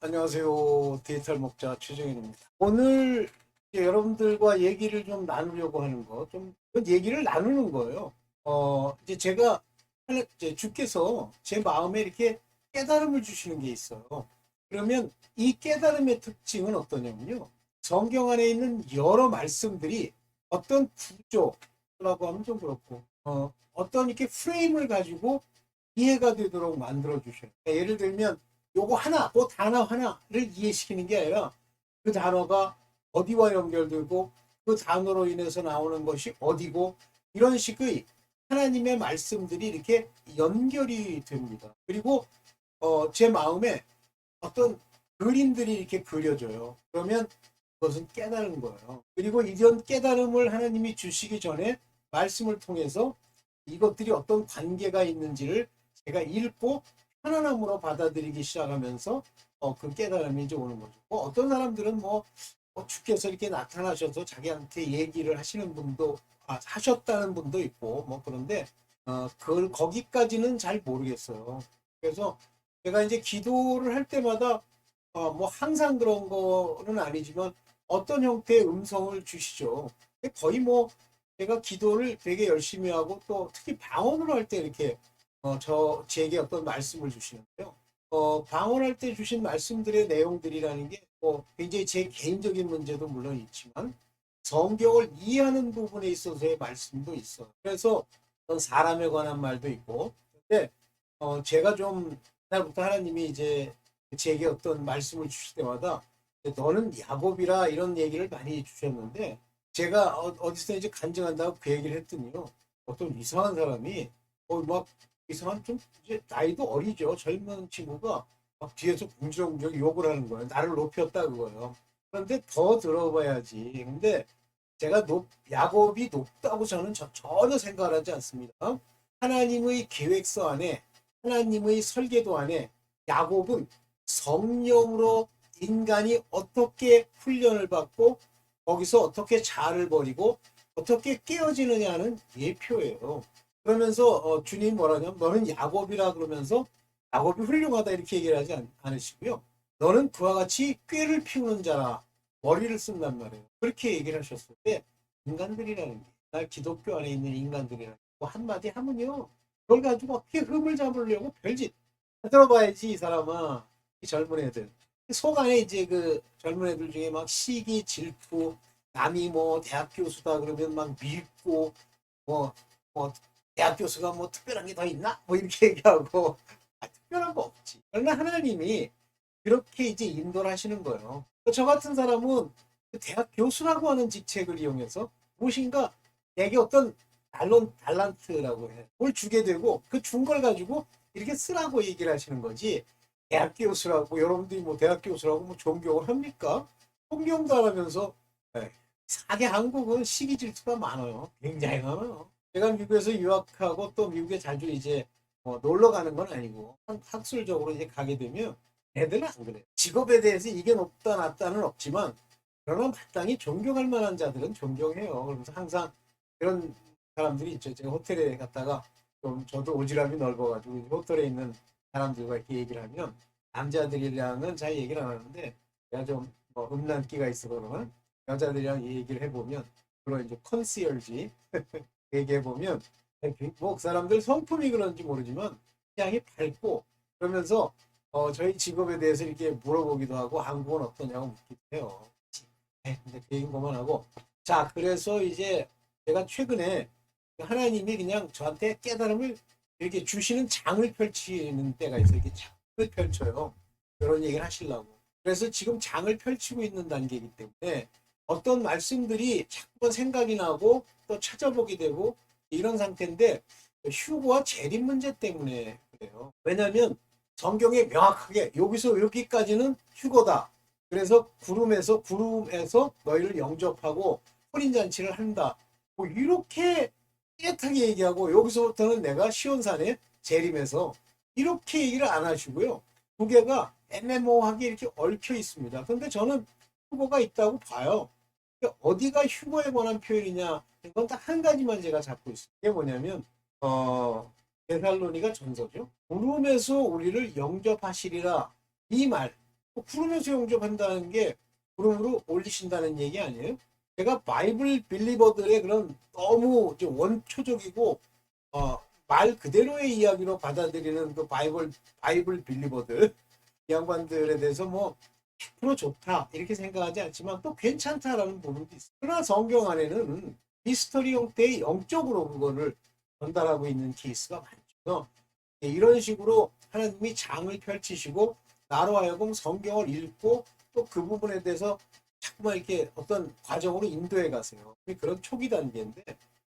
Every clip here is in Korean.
안녕하세요. 디지털 목자 최정현입니다. 오늘 이제 여러분들과 얘기를 좀 나누려고 하는 거, 좀 얘기를 나누는 거예요. 이제 제가 이제 주께서 제 마음에 이렇게 깨달음을 주시는 게 있어요. 그러면 이 깨달음의 특징은 어떠냐면요. 성경 안에 있는 여러 말씀들이 어떤 구조라고 하면 좀 그렇고, 어떤 이렇게 프레임을 가지고 이해가 되도록 만들어 주셔요. 예를 들면 요거 하나, 그 단어 하나를 이해시키는 게 아니라 그 단어가 어디와 연결되고 그 단어로 인해서 나오는 것이 어디고 이런 식의 하나님의 말씀들이 이렇게 연결이 됩니다. 그리고 제 마음에 어떤 그림들이 이렇게 그려져요. 그러면 그것은 깨달은 거예요. 그리고 이런 깨달음을 하나님이 주시기 전에 말씀을 통해서 이것들이 어떤 관계가 있는지를 제가 읽고 편안함으로 받아들이기 시작하면서 그 깨달음이 이제 오는 거죠. 어떤 사람들은 주께서 이렇게 나타나셔서 자기한테 얘기를 하시는 분도 하셨다는 분도 있고 그런데 그걸 거기까지는 잘 모르겠어요. 그래서 제가 이제 기도를 할 때마다 항상 그런 거는 아니지만 어떤 형태의 음성을 주시죠. 거의 제가 기도를 되게 열심히 하고 또 특히 방언으로 할 때 이렇게 제게 어떤 말씀을 주시는데요. 방언할 때 주신 말씀들의 내용들이라는 게 굉장히 제 개인적인 문제도 물론 있지만 성경을 이해하는 부분에 있어서의 말씀도 있어요. 그래서 어떤 사람에 관한 말도 있고 근데 제가 좀 그날부터 하나님이 이제 제게 어떤 말씀을 주실 때마다 너는 야곱이라 이런 얘기를 많이 주셨는데 제가 어디서 이제 간증한다고 그 얘기를 했더니요. 어떤 이상한 사람이 막 이상한 좀 이제 나이도 어리죠. 젊은 친구가 막 뒤에서 궁지렁궁지렁 욕을 하는 거예요. 나를 높였다 그거예요. 그런데 더 들어봐야지. 근데 제가 야곱이 높다고 저는 전혀 생각을 하지 않습니다. 하나님의 계획서 안에 하나님의 설계도 안에 야곱은 성령으로 인간이 어떻게 훈련을 받고 거기서 어떻게 자아를 버리고 어떻게 깨어지느냐는 예표예요. 그러면서 주님 뭐라냐면 너는 야곱이라 그러면서 야곱이 훌륭하다 이렇게 얘기를 하지 않으시고요. 너는 그와 같이 꾀를 피우는 자라 머리를 쓴단 말이에요. 그렇게 얘기를 하셨을 때 인간들이라는 게 날 기독교 안에 있는 인간들이라는 게 한마디 하면요. 그걸 가지고 어떻게 흠을 잡으려고 별짓 들어봐야지 이 사람아. 이 젊은 애들 속 안에 이제 그 젊은 애들 중에 막 시기 질투 남이 대학 교수다 그러면 막 믿고 뭐, 뭐 대학 교수가 특별한 게 더 있나? 이렇게 얘기하고 특별한 거 없지. 그러나 하나님이 그렇게 이제 인도를 하시는 거예요. 저 같은 사람은 그 대학 교수라고 하는 직책을 이용해서 무엇인가 내게 어떤 달란트라고 해. 뭘 주게 되고 그 준 걸 가지고 이렇게 쓰라고 얘기를 하시는 거지. 대학 교수라고 여러분들이 대학 교수라고 존경을 합니까? 존경도 안 하면서 에 사계 한국은 시기 질투가 많아요. 굉장히 많아요. 제가 미국에서 유학하고 또 미국에 자주 이제 놀러 가는 건 아니고 학술적으로 이제 가게 되면 애들은 안 그래요. 직업에 대해서 이게 높다 낮다는 없지만 그러나 마땅히 존경할 만한 자들은 존경해요. 그러면서 항상 그런 사람들이 있죠. 제가 호텔에 갔다가 좀 저도 오지랖이 넓어가지고 호텔에 있는 사람들과 이렇게 얘기를 하면 남자들이랑은 잘 얘기를 안 하는데 내가 좀 음란기가 있어 그러면 여자들이랑 얘기를 해보면 그런 이제 컨시얼지 얘기해보면 그 사람들 성품이 그런지 모르지만 굉장히 밝고 그러면서 저희 직업에 대해서 이렇게 물어보기도 하고 한국은 어떠냐고 묻기도 해요. 근데 그 얘기는 그만하고 자 그래서 이제 제가 최근에 하나님이 그냥 저한테 깨달음을 이렇게 주시는 장을 펼치는 때가 있어요. 이렇게 장을 펼쳐요. 그런 얘기를 하시려고. 그래서 지금 장을 펼치고 있는 단계이기 때문에 어떤 말씀들이 자꾸 생각이 나고 또 찾아보게 되고 이런 상태인데 휴고와 재림 문제 때문에 그래요. 왜냐하면 성경에 명확하게 여기서 여기까지는 휴거다. 그래서 구름에서 너희를 영접하고 혼인 잔치를 한다. 이렇게 뚜렷하게 얘기하고 여기서부터는 내가 시온산에 재림해서 이렇게 얘기를 안 하시고요. 두 개가 애매모호하게 이렇게 얽혀 있습니다. 근데 저는 휴거가 있다고 봐요. 어디가 휴거에 관한 표현이냐 이건 딱 한 가지만 제가 잡고 있어요. 그게 뭐냐면 데살로니가 전서죠. 구름에서 우리를 영접하시리라 이 말 구름에서 영접한다는 게 구름으로 올리신다는 얘기 아니에요? 제가 바이블 빌리버들의 그런 너무 좀 원초적이고 어, 말 그대로의 이야기로 받아들이는 그 바이블 빌리버들 이 양반들에 대해서 뭐 100% 좋다 이렇게 생각하지 않지만 또 괜찮다라는 부분도 있어요. 그러나 성경 안에는 미스터리 형태의 영적으로 그거를 전달하고 있는 케이스가 많죠. 이런 식으로 하나님이 장을 펼치시고 나로 하여금 성경을 읽고 또 그 부분에 대해서 자꾸만 이렇게 어떤 과정으로 인도해 가세요. 그런 초기 단계인데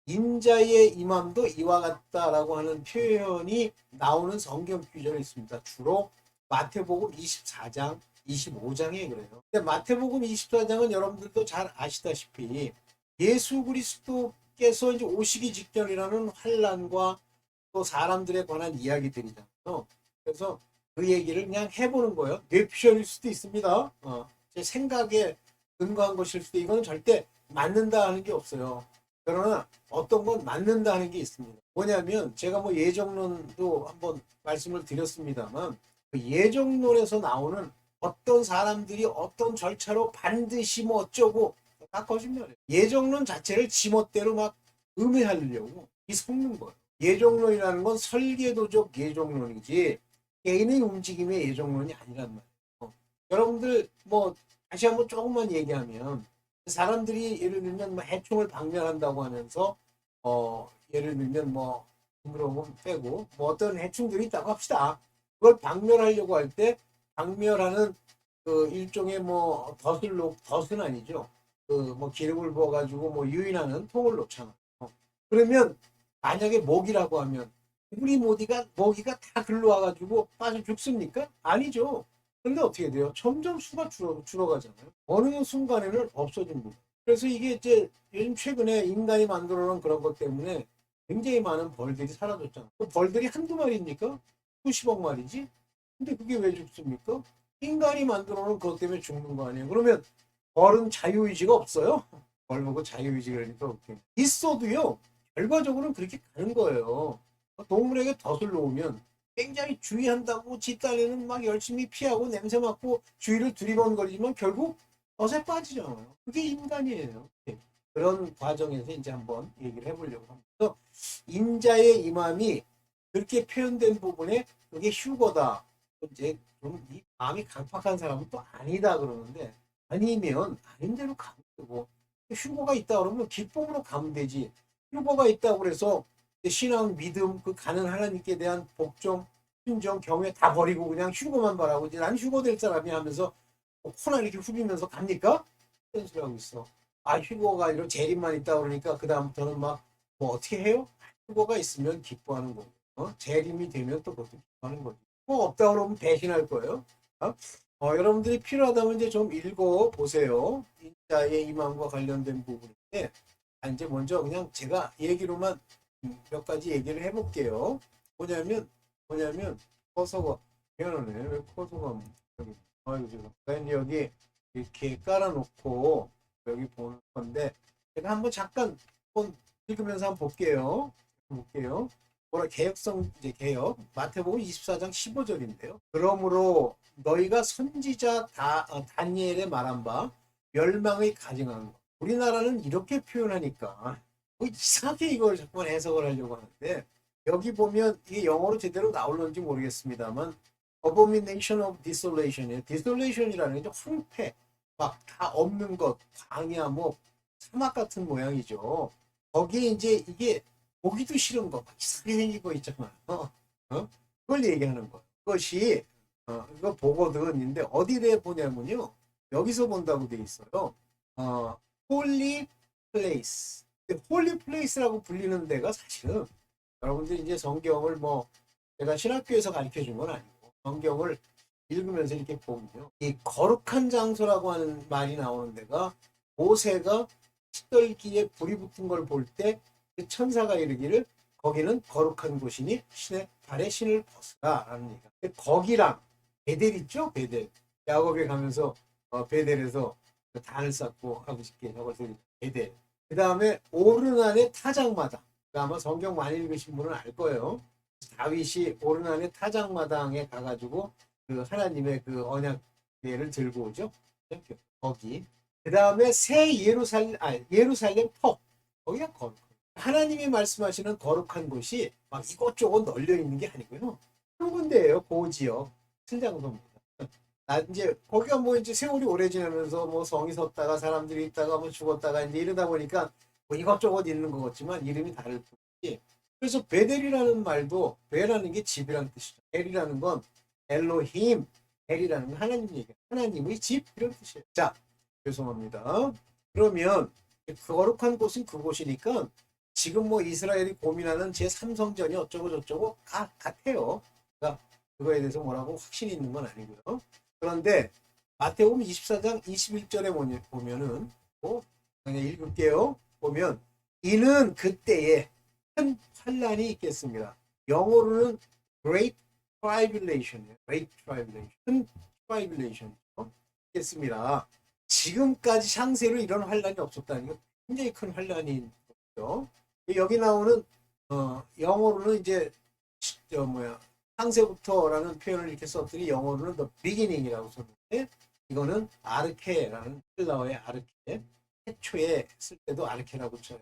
인자의 임함도 이와 같다라고 하는 표현이 나오는 성경 구절이 있습니다. 주로 마태복음 24장, 25장에 그래요. 근데 마태복음 24장은 여러분들도 잘 아시다시피 예수 그리스도께서 이제 오시기 직전이라는 환란과 또 사람들에 관한 이야기들이잖아요. 그래서 그 얘기를 그냥 해보는 거예요. 뇌피셜일 수도 있습니다. 제 생각에 근거한 것일 수도 이거는 절대 맞는다 하는 게 없어요. 그러나 어떤 건 맞는다 하는 게 있습니다. 뭐냐면 제가 뭐 예정론도 한번 말씀을 드렸습니다만 그 예정론에서 나오는 어떤 사람들이 어떤 절차로 반드시 뭐 어쩌고 다 거짓말이에요. 예정론 자체를 지멋대로 막 음해하려고 이 속는 거예요. 예정론이라는 건 설계도적 예정론이지 개인의 움직임의 예정론이 아니란 말이에요. 여러분들 뭐 다시 한번 조금만 얘기하면 사람들이 예를 들면 뭐 해충을 박멸한다고 하면서 예를 들면 뭐 징그러운 빼고 뭐 어떤 해충들이 있다고 합시다. 그걸 박멸하려고 할 때 박멸하는 그 일종의 뭐 덫은 아니죠. 그 뭐 기름을 부어가지고 뭐 유인하는 통을 놓잖아. 그러면 만약에 모기라고 하면 우리 모기가 다 글로 와가지고 빠져 죽습니까? 아니죠. 근데 어떻게 돼요? 점점 수가 줄어가잖아요. 어느 순간에는 없어집니다. 그래서 이게 이제 요즘 최근에 인간이 만들어 놓은 그런 것 때문에 굉장히 많은 벌들이 사라졌잖아요. 그 벌들이 한두 마리입니까? 수십억 마리지? 근데 그게 왜 죽습니까? 인간이 만들어 놓은 그것 때문에 죽는 거 아니에요? 그러면 벌은 자유의지가 없어요? 벌 보고 자유의지가 그러니까 어떻게 있어도요. 결과적으로는 그렇게 가는 거예요. 동물에게 덫을 놓으면 굉장히 주의한다고 지 딴에는 막 열심히 피하고 냄새 맡고 주위를 두리번거리지만 결국 덫에 빠지잖아요. 그게 인간이에요. 그런 과정에서 이제 한번 얘기를 해보려고 합니다. 그래서 인자의 임함이 그렇게 표현된 부분에 그게 휴거다. 이제 좀 이 마음이 강팍한 사람은 또 아니다 그러는데 아니면 아닌 대로 가면 되고 휴거가 있다 그러면 기쁨으로 가면 되지. 휴거가 있다고 그래서 신앙, 믿음, 그 가는 하나님께 대한 복종, 순종, 경외 다 버리고 그냥 휴거만 바라고 이제 난 휴거 될 사람이 하면서 코나 이렇게 후비면서 갑니까? 그런 소리 하고 있어. 아 휴거가 아니라 재림만 있다 그러니까 그 다음부터는 막 뭐 어떻게 해요? 휴거가 있으면 기뻐하는 거고 재림이 되면 또 그것도 기뻐하는 거지. 뭐 없다 그러면 배신할 거예요. 여러분들이 필요하다면 이제 좀 읽어 보세요. 인자의 이망과 관련된 부분인데 이제 먼저 그냥 제가 얘기로만 몇 가지 얘기를 해볼게요. 뭐냐면 커서가 미안하네. 왜 커서가 여기 아이고 지금 이제 여기 이렇게 깔아놓고 여기 보는 건데 제가 한번 잠깐 한번 읽으면서 한번 볼게요. 뭐라 개혁성 이제 개혁 마태복음 24장 15절인데요. 그러므로 너희가 선지자 다니엘의 말한 바 멸망의 가증한 것. 우리나라는 이렇게 표현하니까 뭐 이상하게 이걸 자꾸 해석을 하려고 하는데 여기 보면 이게 영어로 제대로 나올는지 모르겠습니다만 abomination of desolation이에요. desolation이라는 게 황폐, 막 다 없는 것, 광야, 뭐 사막 같은 모양이죠. 거기에 이제 이게 보기도 싫은 거, 막 이상하게 생긴 거 있잖아요. 그걸 얘기하는 거. 그것이 이거 보거든인데 어디에 보냐면요. 여기서 본다고 돼 있어요. 홀리 플레이스. 홀리 플레이스라고 불리는 데가 사실은 여러분들이 이제 성경을 뭐 제가 신학교에서 가르쳐 준 건 아니고 성경을 읽으면서 이렇게 보면요. 이 거룩한 장소라고 하는 말이 나오는 데가 모세가 시떨기에 불이 붙은 걸 볼 때 그 천사가 이르기를 거기는 거룩한 곳이니 신의 발에 신을 벗으라라는 얘기가. 거기랑 베델 있죠? 베델. 야곱에 가면서 베델에서 단을 쌓고 아버지께 저것을 베델. 그 다음에 오르난의 타작마당. 아마 성경 많이 읽으신 분은 알 거예요. 다윗이 오르난의 타작마당에 가가지고 그 하나님의 그 언약 예를 들고 오죠. 거기. 그 다음에 새 예루살렘 터. 거기가 거룩. 하나님이 말씀하시는 거룩한 곳이 막 이곳저곳 널려 있는 게 아니고요. 한 군데예요. 그 지역. 신장소입니다. 이제 거기가 뭐 이제 세월이 오래 지나면서 뭐 성이 섰다가 사람들이 있다가 뭐 죽었다가 이제 이러다 보니까 뭐 이것저것 있는 것 같지만 이름이 다를 뿐이지. 그래서 베델이라는 말도 베라는 게 집이라는 뜻이죠. 벨이라는 건 엘로힘, 벨이라는 건 하나님 얘기, 하나님의 집 이런 뜻이에요. 자, 죄송합니다. 그러면 거룩한 곳은 그곳이니까 지금 뭐 이스라엘이 고민하는 제3성전이 어쩌고 저쩌고 같아요. 그러니까 그거에 대해서 뭐라고 확신이 있는 건 아니고요. 그런데 마태복음 24장 21절에 보면은 그냥 읽을게요. 보면 이는 그때에 큰 환란이 있겠습니다. 영어로는 Great Tribulation이에요. Great Tribulation. 큰 Tribulation 있겠습니다. 지금까지 상세로 이런 환란이 없었다는 게 굉장히 큰 환란인 거죠. 여기 나오는 영어로는 이제 상세부터라는 표현을 이렇게 썼더니 영어로는 the beginning이라고 썼는데 이거는 아르케라는 헬라어의 아르케, 태초에 쓸 때도 아르케라고 쳐요.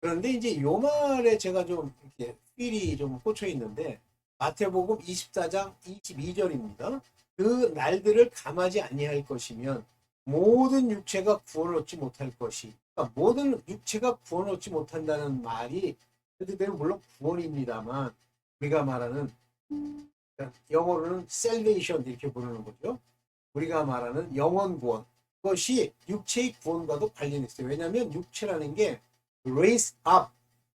그런데 이제 요 말에 제가 좀 이렇게 필이 좀 꽂혀 있는데 마태복음 24장 22절입니다. 그 날들을 감하지 아니할 것이면 모든 육체가 구원을 얻지 못할 것이. 그러니까 모든 육체가 구원을 얻지 못한다는 말이 그대로 물론 구원입니다만 우리가 말하는 영어로는 salvation 이렇게 부르는 거죠. 우리가 말하는 영원 구원. 그것이 육체의 구원과도 관련이 있어요. 왜냐하면 육체라는 게 raise up,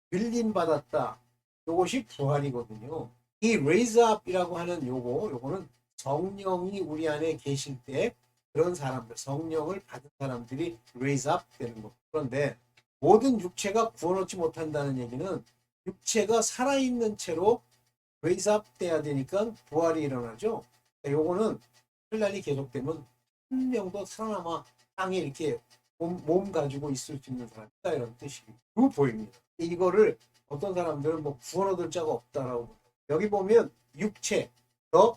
빌림받았다. 이것이 부활이거든요. 이 raise up이라고 하는 요거는 성령이 우리 안에 계실 때 그런 사람들, 성령을 받은 사람들이 raise up 되는 거. 그런데 모든 육체가 구원 얻지 못한다는 얘기는 육체가 살아있는 채로 raise up 돼야 되니까 부활이 일어나죠. 요거는 혼란이 계속되면 한 명도 살아남아 땅에 이렇게 몸 가지고 있을 수 있는 사람이다 이런 뜻이 보입니다. 이거를 어떤 사람들은 뭐 구원 얻을 자가 없다라고 여기 보면 육체, the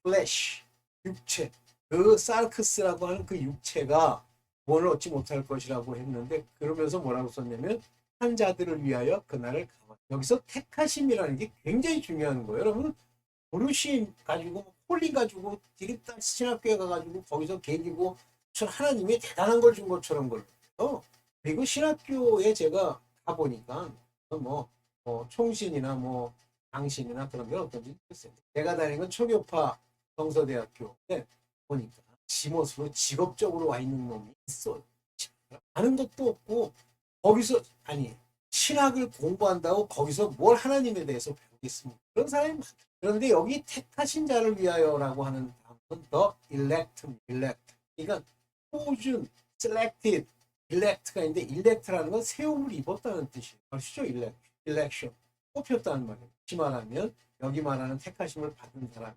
flesh, 육체, 그 사르크스라고 하는 그 육체가 구원을 얻지 못할 것이라고 했는데 그러면서 뭐라고 썼냐면 한 자들을 위하여 그날을 감아. 여기서 택하심이라는 게 굉장히 중요한 거예요. 여러분 부르심 가지고 홀리 가지고 디립단 신학교에 가가지고 거기서 개기고 하나님이 대단한 걸 준 것처럼 걸려요. 그리고 신학교에 제가 가보니까 총신이나 뭐 당신이나 그런 게 어떤지 모르겠어요. 제가 다니는 건 초교파 성서대학교에 보니까 지못으로 직업적으로 와 있는 놈이 있어. 아는 것도 없고 거기서 신학을 공부한다고 거기서 뭘 하나님에 대해서 배우겠습니까? 그런 사람이 많다. 그런데 여기 택하신 자를 위하여라고 하는 단어는 더 elect. 그러니까 chosen, selected, elect가 있는데 elect라는 건 세움을 입었다는 뜻이에요. 아시죠? election. 뽑혔다는 말이에요. 다시 말하면 여기 말하는 택하심을 받은 사람은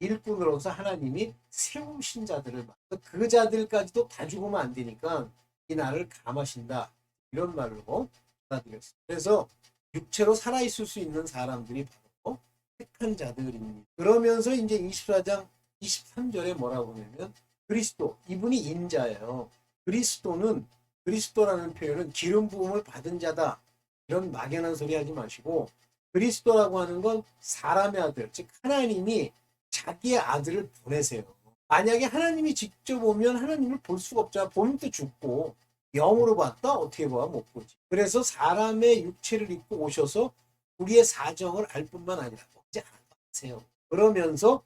일꾼으로서 하나님이 세우신 자들을 그 자들까지도 다 죽으면 안 되니까 이 날을 감하신다. 이런 말로 받아들였어요. 그래서 육체로 살아있을 수 있는 사람들이 바로 택한 자들입니다. 그러면서 이제 24장 23절에 뭐라고 하냐면 그리스도, 이분이 인자예요. 그리스도라는 표현은 기름 부음을 받은 자다. 이런 막연한 소리 하지 마시고 그리스도라고 하는 건 사람의 아들, 즉 하나님이 자기의 아들을 보내세요. 만약에 하나님이 직접 오면 하나님을 볼 수가 없잖아. 보면 또 죽고 영으로 봤다? 어떻게 봐? 못 보지. 그래서 사람의 육체를 입고 오셔서 우리의 사정을 알 뿐만 아니라 이제 아세요. 그러면서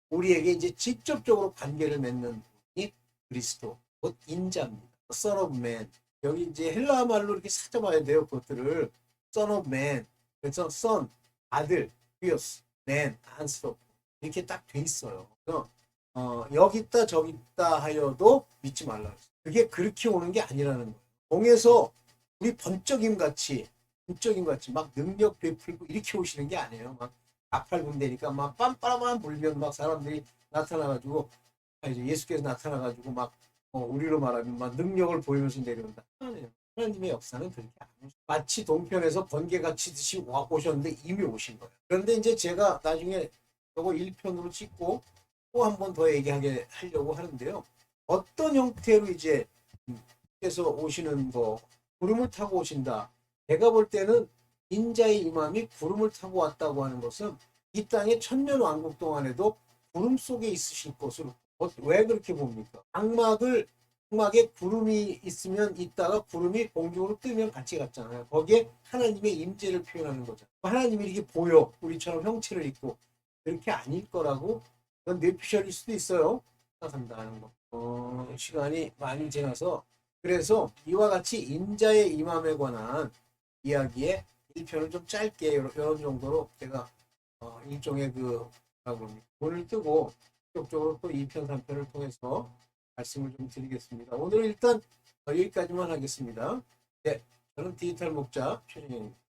우리에게 이제 직접적으로 관계를 맺는 분이 그리스도, 곧 인자입니다. Son of Man. 여기 이제 헬라 말로 이렇게 찾아봐야 돼요. 그것들을 Son of Man. 그래서 Son, 아들, Theos, Man, 안스럽고 이렇게 딱 돼 있어요. 그래서 여기 있다 저기 있다 하여도 믿지 말라. 그게 그렇게 오는 게 아니라는 거예요. 공에서 우리 번쩍임 같이 막 능력 베풀고 이렇게 오시는 게 아니에요. 막 아팔군대니까 막 빰빠라만 불면 막 사람들이 나타나가지고 이제 예수께서 나타나가지고 막 우리로 말하면 막 능력을 보이면서 내려온다. 아니에요. 하나님의 역사는 그렇게 안 오죠. 마치 동편에서 번개가 치듯이 오셨는데 이미 오신 거예요. 그런데 이제 제가 나중에 저거 1편으로 찍고 또 한 번 더 얘기하게 하려고 하는데요. 어떤 형태로 이제 에서 오시는 거 구름을 타고 오신다. 제가 볼 때는 인자의 임함이 구름을 타고 왔다고 하는 것은 이 땅의 천년 왕국 동안에도 구름 속에 있으실 것으로 왜 그렇게 봅니까? 장막에 구름이 있으면 있다가 구름이 공중으로 뜨면 같이 갔잖아요. 거기에 하나님의 임재를 표현하는 거죠. 하나님이 이렇게 보여 우리처럼 형체를 입고 그렇게 아닐 거라고 그건 뇌피셜일 수도 있어요. 생각한다는 거. 시간이 많이 지나서 그래서 이와 같이 인자의 임함에 관한 이야기의 1편을 좀 짧게 이런 정도로 제가 일종의 문을 뜨고 적극적으로 또 2편, 3편을 통해서 말씀을 좀 드리겠습니다. 오늘 일단 여기까지만 하겠습니다. 네, 저는 디지털 목자 최준영입니다.